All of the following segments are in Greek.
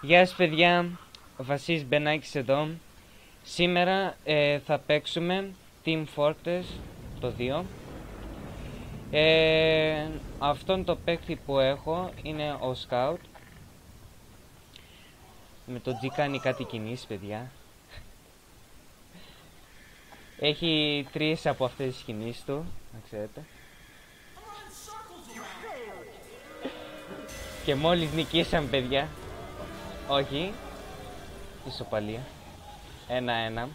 Γεια σας παιδιά, ο Βασίλης Μπενάκης εδώ. Σήμερα θα παίξουμε Team Fortress το 2. Αυτόν το παίκτη που έχω είναι ο Scout. Με το G κάνει κάτι κινήσεις παιδιά. Έχει 3 από αυτές τις κινήσεις του, να ξέρετε. Και μόλις νικήσαμε παιδιά. Όχι. Ισοπαλία. 1-1.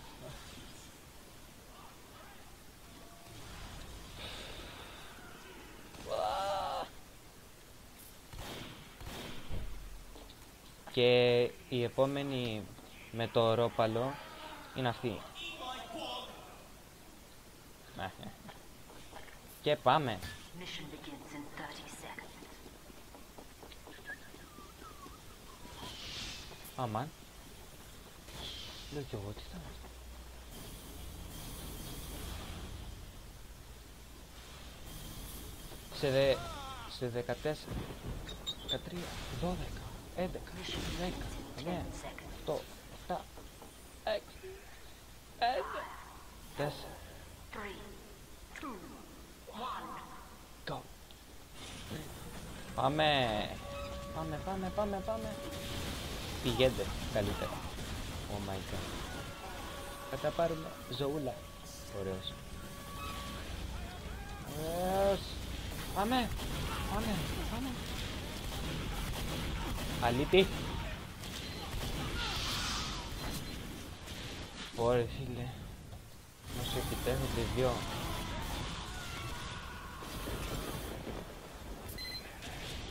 Και η επόμενη με το ορόπαλο είναι αυτή. Και πάμε. Αμάν. Λέω κι εγώ τι θα. Σε 14, 13, 12, 11, 10, 9, 8, 7, 6, 5, 4, 3, 2, 1, go. Πάμε. Πάμε. Πηγαίνετε καλύτερα. Oh my god. Θα τα πάρουμε ζωούλα. Ωραίος. Πάμε. Αλήτη. Ωραία φίλε. Μας επιτέχονται δυο.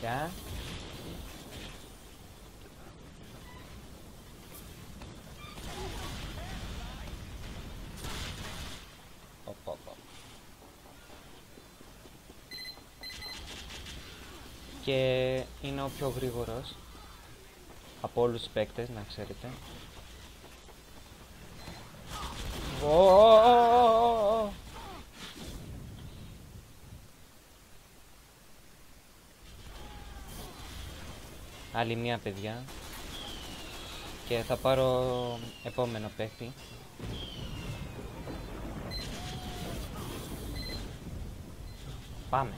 Ποια. Και είναι ο πιο γρήγορος από όλους τους παίκτες, να ξέρετε. Άλλη μία παιδιά. Και θα πάρω επόμενο παίκτη. Πάμε.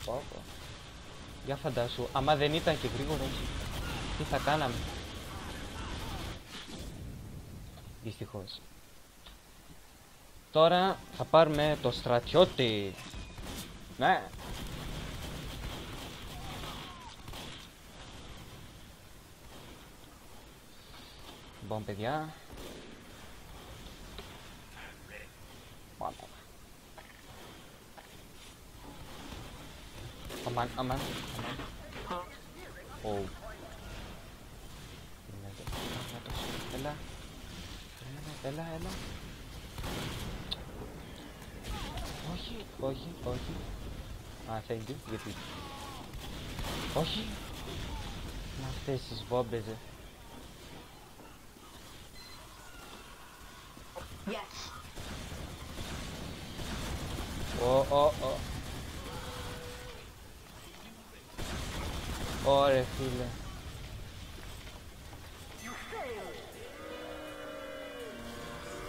Πω. Για φαντάσου, άμα δεν ήταν και γρήγορος, τι θα κάναμε. Δυστυχώς. Τώρα θα πάρουμε το στρατιώτη. Ναι. Λοιπόν παιδιά. Αμάν. Oh. Έλα. Όχι. Thank you, γιατί. Όχι. Με αυτές τις βόμπες. Ωραία φίλε.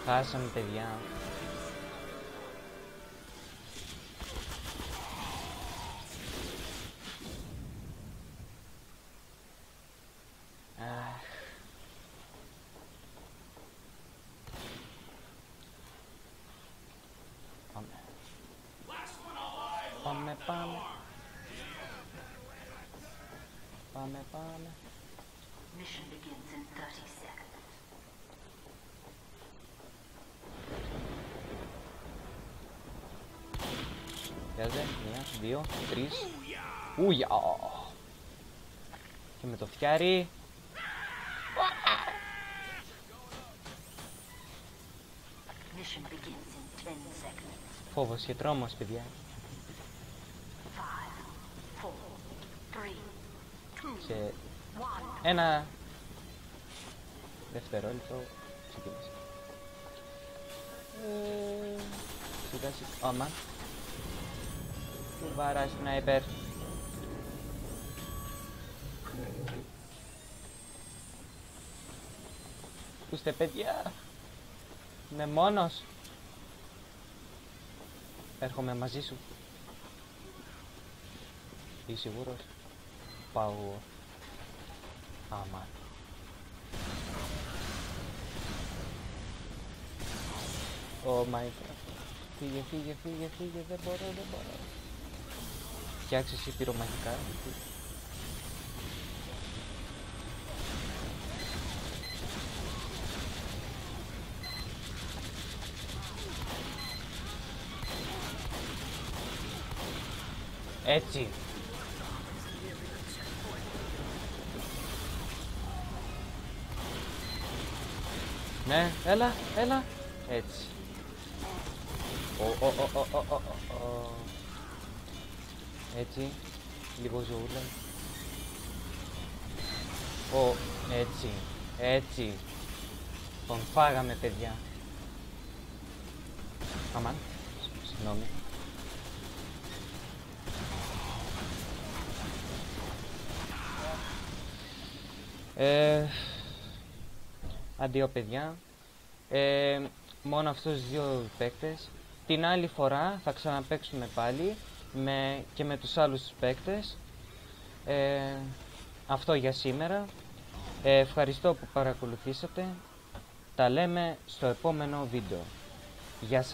Χάσαμε παιδιά. Πάμε. Mission begins in 30 seconds. Πιάζε, 1, 2, 3. Ούια. Και με το φτιάρι. Mission begins in 10 seconds. Φόβος και τρόμος παιδιά. 5, 4, 3, 2, Σε 1, δευτερόλεπτο ξεκίνησε. Σιγά σιγά. Άμα. Του βάρα σνάιπερ. Πού είστε παιδιά? Είμαι μόνος. Έρχομαι μαζί σου. Είσαι σίγουρος? Πάω εγώ. Άμα. Oh my god. Φύγε, φύγε, φύγε, φύγε. Δεν μπορώ, δεν μπορώ. Φτιάξε εσύ πυρομαχικά. Έτσι. Ναι, έλα, έλα. Έτσι. Έτσι. Λίγο ζωούλα. Έτσι. Έτσι. Τον φάγαμε, παιδιά. Αμάν. Συγγνώμη. Αντίο παιδιά, μόνο αυτούς τους δύο παίκτες. Την άλλη φορά θα ξαναπαίξουμε πάλι και με τους άλλους παίκτες. Αυτό για σήμερα. Ευχαριστώ που παρακολουθήσατε. Τα λέμε στο επόμενο βίντεο. Γεια σας.